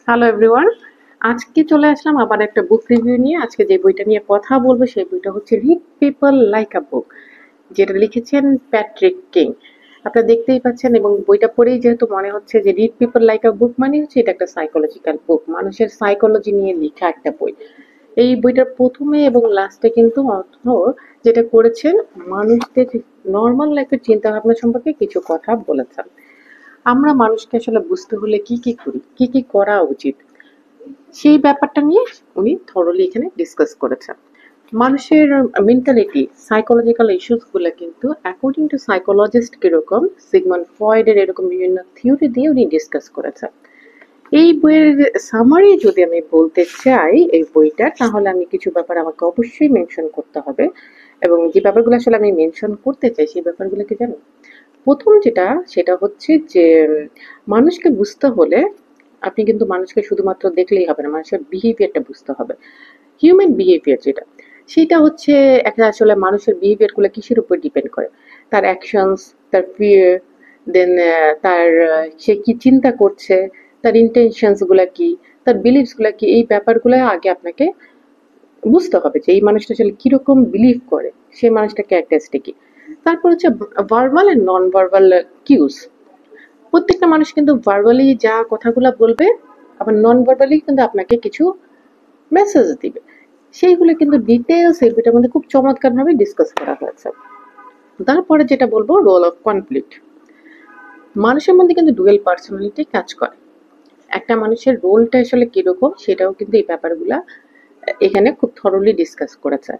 Hello everyone, আজকে চলে আসলাম আবার একটা বুক রিভিউ নিয়ে। আজকে যে বইটা নিয়ে কথা বলবো সেই বইটা হচ্ছে রিড পিপল লাইক আ বুক, যেটা লিখেছেন প্যাট্রিক কিং। আপনারা দেখতেই পাচ্ছেন এবং বইটা পড়েই যেহেতু মনে হচ্ছে যে রিড পিপল লাইক আ বুক মানে হচ্ছে এটা একটা সাইকোলজিক্যাল বুক, মানুষের সাইকোলজি নিয়ে লেখা একটা বই। এই বইটার প্রথমে এবং লাস্টে কিন্তু অথর যেটা করেছেন মানুষদের নর্মাল লাইফের চিন্তা ভাবনা সম্পর্কে কিছু কথা বলেছেন। আমরা মানুষকে আসলে বুঝতে হলে কি কি করি, কি কি করা উচিত, সেই ব্যাপারটা নিয়ে উনি থরলি এখানে ডিসকাস করেছেন। মানুষের মেন্টালিটি, সাইকোলজিক্যাল ইস্যুস গুলো কিন্তু অ্যাকর্ডিং টু সাইকোলজিস্ট কিরকম, সিগমন্ড ফ্রয়েডের এরকম বিভিন্ন থিওরি দিয়ে উনি ডিসকাস করেছেন। এই বইয়ের সামারি যদি আমি বলতে চাই এই বইটা, তাহলে আমি কিছু ব্যাপার আমাকে অবশ্যই মেনশন করতে হবে। এবং যে ব্যাপারগুলো আসলে আমি মেনশন করতে চাই সেই ব্যাপারগুলো কি জানো? প্রথম যেটা সেটা হচ্ছে যে মানুষকে বুঝতে হলে আপনি কিন্তু মানুষকে শুধুমাত্র দেখলেই হবে না, মানুষের বিহেভিয়ারটা বুঝতে হবে। হিউম্যান বিহেভিয়ার যেটা, সেটা হচ্ছে একটা আসলে মানুষের বিহেভিয়ার গুলো কিসের উপর ডিপেন্ড করে? তার অ্যাকশনস, তার ফিয়ার, দেন তার সে কি চিন্তা করছে, তার ইন্টেনশনস গুলা কি, তার বিলিভস গুলা কি, এই ব্যাপারগুলো আগে আপনাকে বুঝতে হবে যে এই মানুষটা আসলে কিরকম বিলিভ করে, সেই মানুষটা ক্যারেক্টারিস্টিক কি। তারপর হচ্ছে ভার্বাল এন্ড নন ভার্বাল কিউজ। প্রত্যেকটা মানুষ কিন্তু ভার্বালি যা কথাগুলো বলবে, আবার নন ভার্বালি কিন্তু আপনাকে কিছু মেসেজ দিবে। সেইগুলো কিন্তু ডিটেলস এই বইটার মধ্যে খুব চমৎকার ভাবে ডিসকাস করা হয়েছে। তারপরে যেটা বলবো, রোল অফ কনফ্লিক্ট। মানুষের মধ্যে কিন্তু ডুয়েল পার্সোনালিটি কাজ করে। একটা মানুষের রোলটা আসলে কিরকম সেটাও কিন্তু এই ব্যাপারগুলা এখানে খুব থরলি ডিসকাস করেছে।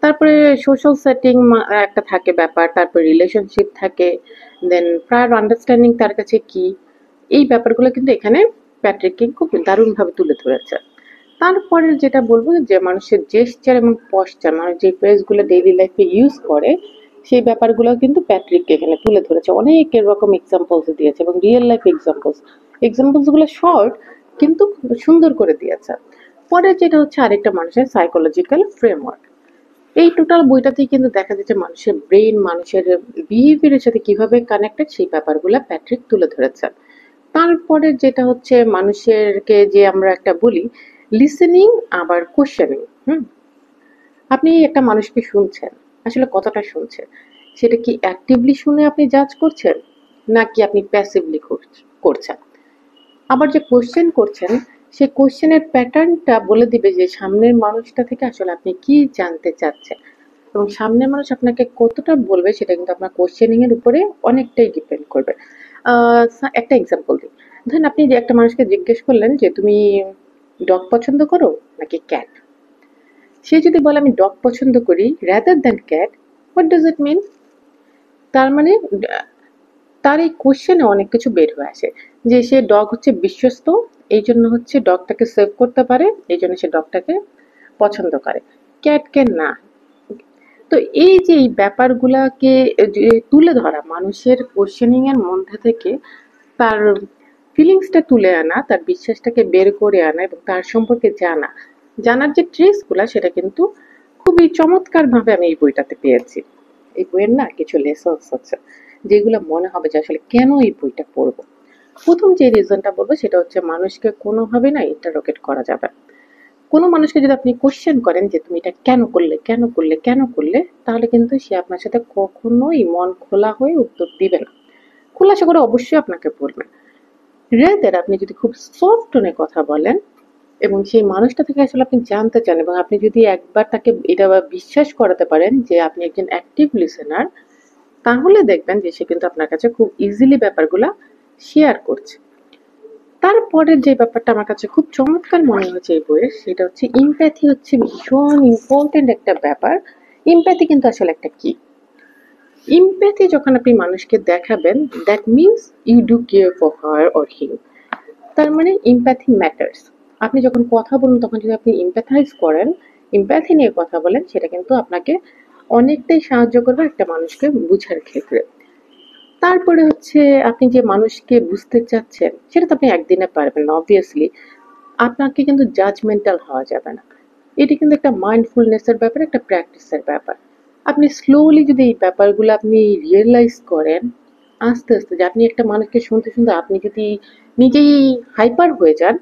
তারপরে সোশ্যাল সেটিং একটা থাকে ব্যাপার, তারপর রিলেশনশিপ থাকে, দেন প্রায়র আন্ডারস্ট্যান্ডিং তার কাছে কি, এই ব্যাপারগুলো কিন্তু এখানে প্যাট্রিক কিং খুব দারুণভাবে তুলে ধরেছে। তারপরে যেটা বলবো যে মানুষের জেস্চার এবং পশ্চার, মানুষ যে ফ্রেজগুলো ডেইলি লাইফে ইউজ করে সেই ব্যাপারগুলো কিন্তু প্যাট্রিক এখানে তুলে ধরেছে, অনেক এরকম এক্সাম্পলস দিয়েছে এবং রিয়েল লাইফ এক্সাম্পলস গুলো শর্ট কিন্তু সুন্দর করে দিয়েছে। পরে যেটা হচ্ছে আরেকটা মানুষের সাইকোলজিক্যাল ফ্রেমওয়ার্ক। এই টোটাল বইটাতেই কিন্তু দেখা যাচ্ছে মানুষের ব্রেন, মানুষের বিহেভিয়ারের সাথে কিভাবে কানেক্টেড সেই ব্যাপারগুলো প্যাট্রিক তুলে ধরেছেন। তারপরে যেটা হচ্ছে মানুষেরকে যে আমরা একটা বলি লিসেনিং আবার কোশ্চেনিং। হুম, আপনি একটা মানুষকে শুনছেন, আসলে কতটা শুনছেন, সেটা কি অ্যাক্টিভলি শুনে আপনি জাজ করছেন নাকি আপনি প্যাসিভলি করছেন। আবার যে কোশ্চেন করছেন সেই কোশ্চেনের প্যাটার্নটা বলে দিবে যে সামনের মানুষটা থেকে আসলে আপনি কি জানতে চাচ্ছেন, এবং সামনের মানুষ আপনাকে কতটা বলবে সেটা কিন্তু আপনার কোশ্চেনিং এর উপরে অনেকটাই ডিপেন্ড করবে। একটা এক্সাম্পল দিই। ধরেন আপনি যে একটা মানুষকে জিজ্ঞেস করলেন যে তুমি ডগ পছন্দ করো নাকি ক্যাট। সে যদি বলে আমি ডগ পছন্দ করি rather than cat, what does it mean? তার মানে তার এই কোশ্চেনে অনেক কিছু বের হয়ে আসে, যে সে ডগ হচ্ছে বিশ্বস্ত, এই জন্য হচ্ছে ডগটাকে সেভ করতে পারে, এই জন্য সে ডগটাকে পছন্দ করে, ক্যাটকে না। তো এই যে এই ব্যাপারগুলাকে যে তুলে ধরা, মানুষের কোশ্চেনিং এর মধ্যে থেকে তার ফিলিংসটা তুলে আনা, তার বিশ্বাসটাকে বের করে আনা এবং তার সম্পর্কে জানা, জানার যে ট্রিক্স গুলা সেটা কিন্তু খুবই চমৎকার ভাবে আমি এই বইটাতে পেয়েছি। এই বইয়ের না কিছু লেসন্স হচ্ছে যেগুলো মনে হবে যে আসলে কেন এই বইটা পড়বো। প্রথম যে রিজনটা বলবো সেটা হচ্ছে মানুষকে কোনোভাবে না ইন্টারোগেট করা যাবে না। কোনো মানুষকে যদি আপনি কোশ্চেন করেন যে তুমি এটা কেন করলে, কেন করলে, কেন করলে, তাহলে কিন্তু সে আপনার সাথে কখনোই মন খোলা হয়ে উত্তর দিবে না। খোলাসা করে অবশ্যই আপনাকে বলবেন। রেদার আপনি যদি খুব সফট টোনে কথা বলেন এবং সেই মানুষটা থেকে আসলে আপনি জানতে চান এবং আপনি যদি একবার তাকে এটা বিশ্বাস করাতে পারেন যে আপনি একজন অ্যাক্টিভ লিসেনার, তাহলে দেখবেন যে সে কিন্তু আপনার কাছে খুব ইজিলি ব্যাপারগুলা শেয়ার করছে। তারপরের যে ব্যাপারটা আমার কাছে খুব চমৎকার মনে হয়েছে এই বইয়ের সেটা হচ্ছে ইমপ্যাথি হচ্ছে ভীষণ ইম্পর্টেন্ট একটা ব্যাপার। ইমপ্যাথি কিন্তু আসলে একটা কি, ইমপ্যাথি যখন আপনি মানুষকে দেখাবেন, that means you do care for her or him. তার মানে ইমপ্যাথি ম্যাটার্স। আপনি যখন কথা বলুন তখন যদি আপনি ইমপ্যাথাইজ করেন, ইমপ্যাথি নিয়ে কথা বলেন, সেটা কিন্তু আপনাকে অনেকটাই সাহায্য করবে একটা মানুষকে বুঝার ক্ষেত্রে। তারপরে হচ্ছে আপনি যে মানুষকে বুঝতে চাচ্ছেন সেটা তো আপনি একদিনে পারবেন না অবভিয়াসলি। আপনাকে কিন্তু জাজমেন্টাল হওয়া যাবে না। এটি কিন্তু একটা মাইন্ডফুলনেস এর ব্যাপার, একটা প্র্যাকটিসের ব্যাপার। আপনি স্লোলি যদি এই ব্যাপারগুলো আপনি রিয়েলাইজ করেন, আস্তে আস্তে যে আপনি একটা মানুষকে শুনতে শুনতে আপনি যদি নিজেই হাইপার হয়ে যান,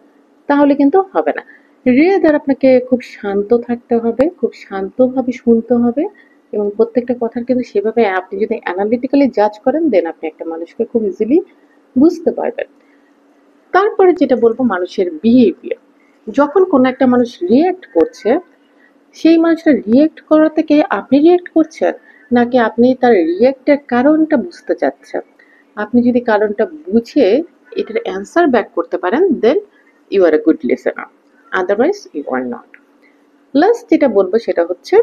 তাহলে কিন্তু হবে না। রেদার আপনাকে খুব শান্ত থাকতে হবে, খুব শান্তভাবে শুনতে হবে এবং প্রত্যেকটা কথার কিন্তু সেভাবে আপনি যদি অ্যানালিটিক্যালি জাজ করেন দেন আপনি একটা মানুষকে খুব ইজিলি বুঝতে পারবেন। তারপরে যেটা বলবো মানুষের বিহেভিয়ার। যখন কোনো একটা মানুষ রিঅ্যাক্ট করছে, সেই মানুষটা রিঅ্যাক্ট করা থেকে আপনি রিঅ্যাক্ট করছেন নাকি আপনি তার রিঅ্যাক্টের কারণটা বুঝতে চাচ্ছেন। আপনি যদি কারণটা বুঝে এটার অ্যান্সার ব্যাক করতে পারেন then you are a good listener, otherwise you are not. Last যেটা বলবো সেটা হচ্ছে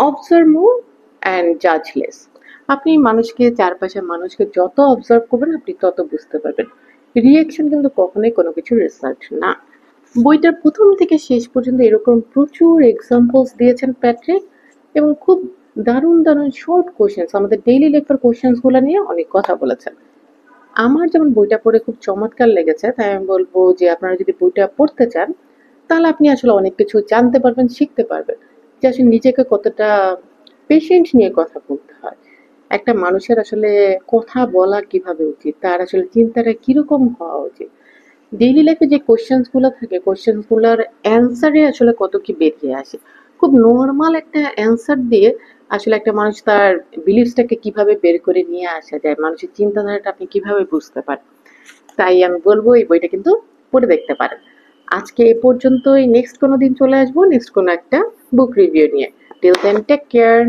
অবজার্ভ মোর অ্যান্ড জাজ লেস। আপনি মানুষকে চারপাশের মানুষকে যত অবজার্ভ করবেন আপনি তত বুঝতে পারবেন। রিয়েকশন কিন্তু কখনোই কোনো কিছুর রেজাল্ট না। বইটার প্রথম থেকে শেষ পর্যন্ত এরকম প্রচুর এক্সাম্পলস দিয়েছেন প্যাট্রিক এবং খুব দারুণ দারুণ শর্ট কোশ্চেন্স আমাদের ডেইলি লাইফের কোশ্চেন্সগুলো নিয়ে অনেক কথা বলেছেন। আমার যেমন বইটা পড়ে খুব চমৎকার লেগেছে তাই আমি বলবো যে আপনারা যদি বইটা পড়তে চান তাহলে আপনি আসলে অনেক কিছু জানতে পারবেন, শিখতে পারবেন যে আসলে নিজেকে কতটা পেশেন্ট নিয়ে কথা বলতে হয়, একটা মানুষের আসলে কথা বলা কিভাবে উচিত, তার আসলে চিন্তাটা কিরকম হওয়া উচিত, ডেইলি লাইফে যে কোশ্চেন্স গুলো থাকে কোশ্চেন্স গুলোর অ্যান্সারে আসলে কত কি বেরিয়ে আসে। খুব নর্মাল একটা অ্যান্সার দিয়ে আসলে একটা মানুষ তার বিলিফসটাকে কিভাবে বের করে নিয়ে আসা যায়, মানুষের চিন্তাধারাটা আপনি কিভাবে বুঝতে পারেন। তাই আমি বলবো এই বইটা কিন্তু পড়ে দেখতে পারেন। আজকে এ পর্যন্তই, নেক্সট কোনো দিন চলে আসবো নেক্সট কোনো একটা বুক রিভিউ নিয়ে। Till then take care.